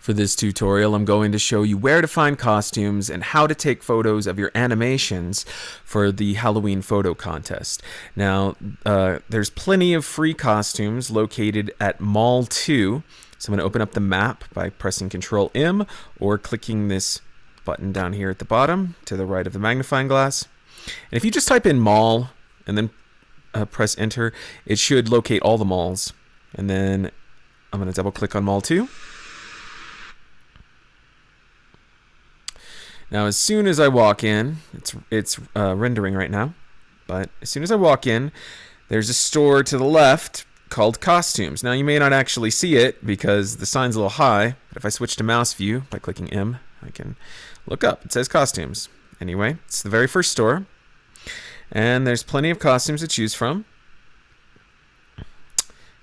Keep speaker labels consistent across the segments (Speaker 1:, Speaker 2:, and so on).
Speaker 1: For this tutorial, I'm going to show you where to find costumes and how to take photos of your animations for the Halloween photo contest. Now, there's plenty of free costumes located at Mall 2. So I'm going to open up the map by pressing Control M or clicking this button down here at the bottom to the right of the magnifying glass. And if you just type in mall and then press enter, it should locate all the malls. And then I'm going to double click on Mall 2. Now, as soon as I walk in, it's rendering right now, but as soon as I walk in, there's a store to the left called Costumes. Now, you may not actually see it because the sign's a little high, but if I switch to mouse view by clicking M, I can look up. It says Costumes. Anyway, it's the very first store, and there's plenty of costumes to choose from.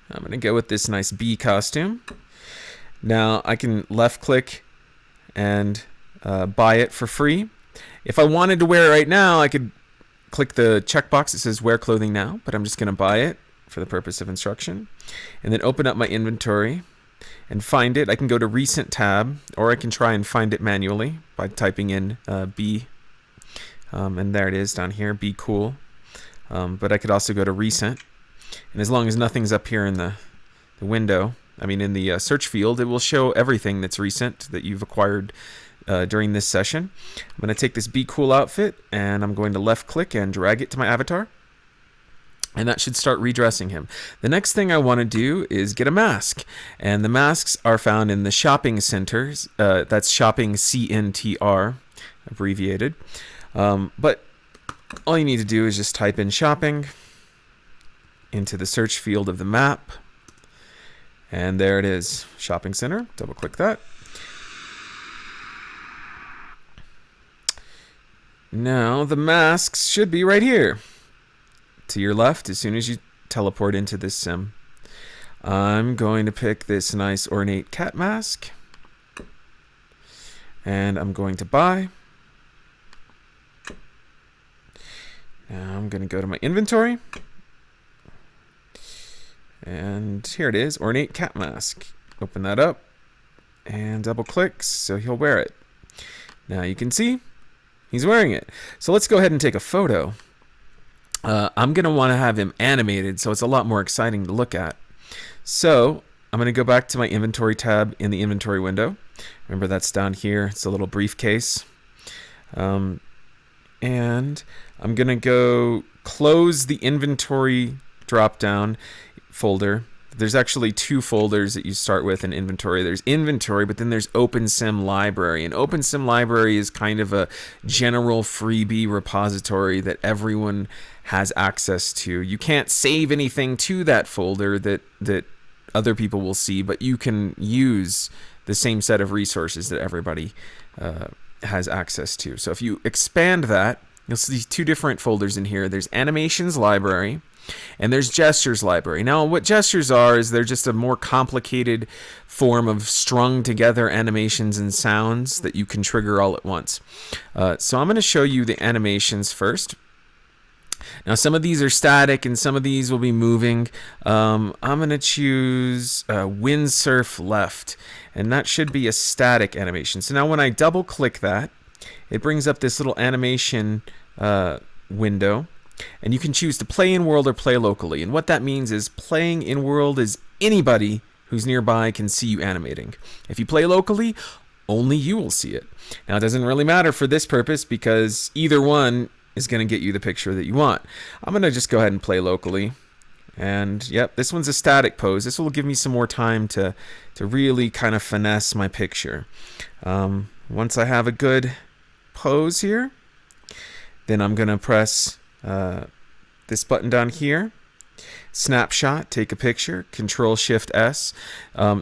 Speaker 1: I'm going to go with this nice bee costume. Now, I can left-click and buy it for free. If I wanted to wear it right now, I could click the checkbox that says wear clothing now, but I'm just going to buy it for the purpose of instruction. And then open up my inventory and find it. I can go to recent tab, or I can try and find it manually by typing in B. And there it is down here, be cool. But I could also go to recent. And as long as nothing's up here in the window, in the search field, it will show everything that's recent that you've acquired during this session. I'm going to take this Be Cool outfit and I'm going to left click and drag it to my avatar. And that should start redressing him. The next thing I want to do is get a mask. And the masks are found in the shopping centers. That's shopping CNTR, abbreviated. But all you need to do is just type in shopping into the search field of the map. And there it is, shopping center. Double click that. Now the masks should be right here to your left as soon as you teleport into this sim. I'm going to pick this nice ornate cat mask and I'm going to buy. Now I'm going to go to my inventory and here it is, ornate cat mask. Open that up and double click so he'll wear it. Now you can see he's wearing it. So let's go ahead and take a photo. I'm going to want to have him animated, so it's a lot more exciting to look at. So I'm going to go back to my inventory tab in the inventory window. Remember, that's down here. It's a little briefcase. And I'm going to go close the inventory drop-down folder. There's actually two folders that you start with in inventory. There's inventory, but then there's OpenSim library. And OpenSim library is kind of a general freebie repository that everyone has access to. You can't save anything to that folder that other people will see, but you can use the same set of resources that everybody has access to. So if you expand that, you'll see two different folders in here. There's animations library, and there's gestures library. Now, what gestures are is they're just a more complicated form of strung together animations and sounds that you can trigger all at once. So I'm going to show you the animations first. Now, some of these are static and some of these will be moving. I'm going to choose windsurf left, and that should be a static animation. So now when I double click that, it brings up this little animation window. And you can choose to play in world or play locally. And what that means is playing in world is anybody who's nearby can see you animating. If you play locally, only you will see it. Now, it doesn't really matter for this purpose because either one is going to get you the picture that you want. I'm going to just go ahead and play locally. And yep, this one's a static pose. This will give me some more time to really kind of finesse my picture. Once I have a good pose here, then I'm going to press this button down here, snapshot, take a picture, Control-Shift-S.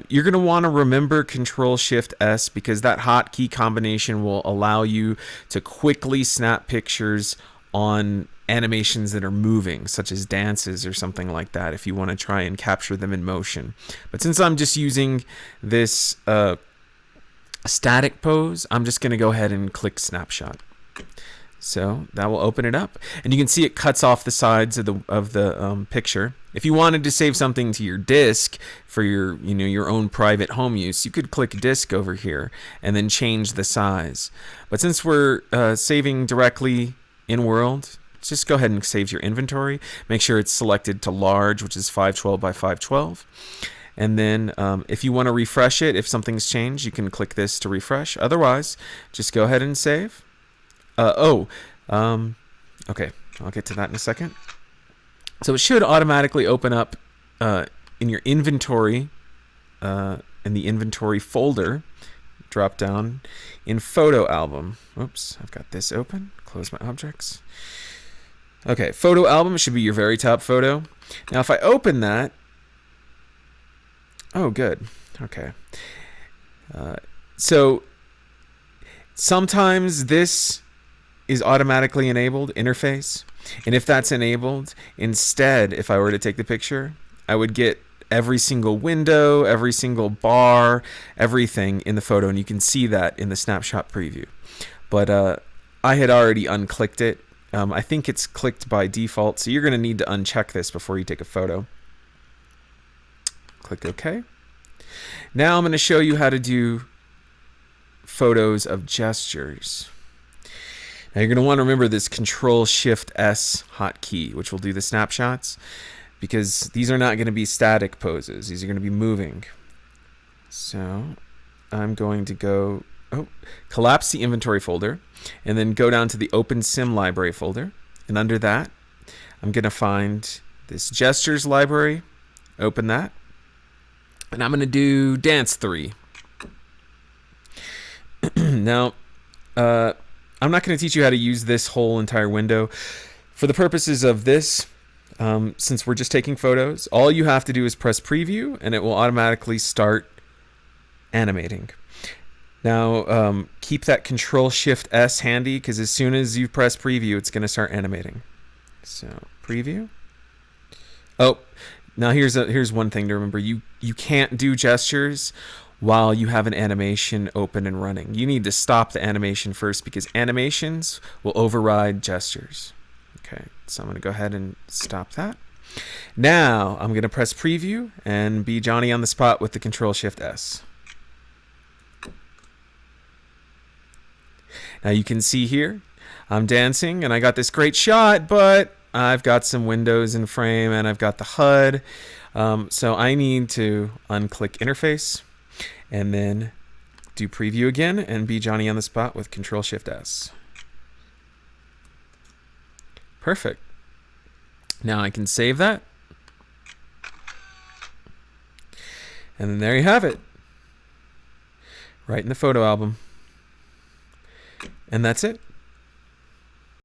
Speaker 1: You're going to want to remember Control-Shift-S because that hotkey combination will allow you to quickly snap pictures on animations that are moving, such as dances or something like that, if you want to try and capture them in motion. But since I'm just using this static pose, I'm just going to go ahead and click snapshot. So that will open it up, and you can see it cuts off the sides of the picture. If you wanted to save something to your disk for your your own private home use, you could click disk over here and then change the size. But since we're saving directly in world, just go ahead and save your inventory. Make sure it's selected to large, which is 512 by 512. And then if you want to refresh it, if something's changed, you can click this to refresh. Otherwise, just go ahead and save. Okay, I'll get to that in a second. So it should automatically open up in your inventory, in the inventory folder, drop down in photo album. Oops, I've got this open. Close my objects. Okay, photo album should be your very top photo. Now if I open that, oh good, okay. So sometimes this is automatically enabled, interface. And if that's enabled, instead, if I were to take the picture, I would get every single window, every single bar, everything in the photo, and you can see that in the snapshot preview. But I had already unclicked it. I think it's clicked by default, so you're going to need to uncheck this before you take a photo. Click OK. Now I'm going to show you how to do photos of gestures. Now you're going to want to remember this Control-Shift-S hotkey, which will do the snapshots, because these are not going to be static poses. These are going to be moving. So I'm going to go, collapse the inventory folder, and then go down to the Open Sim library folder. And under that, I'm going to find this gestures library, open that, and I'm going to do Dance 3. Now, I'm not going to teach you how to use this whole entire window. For the purposes of this, since we're just taking photos, all you have to do is press preview and it will automatically start animating. Now, keep that Control-Shift-S handy, because as soon as you press preview, it's going to start animating. So, preview. Oh, now here's one thing to remember. You can't do gestures while you have an animation open and running. You need to stop the animation first, because animations will override gestures. Okay, so I'm going to go ahead and stop that. Now I'm going to press preview and be Johnny on the spot with the Control-Shift-S. Now you can see here I'm dancing and I got this great shot, but I've got some windows in frame and I've got the HUD. So I need to unclick interface and then do preview again and be Johnny on the spot with Control-Shift-S. Perfect. Now I can save that. And then there you have it. Right in the photo album. And that's it.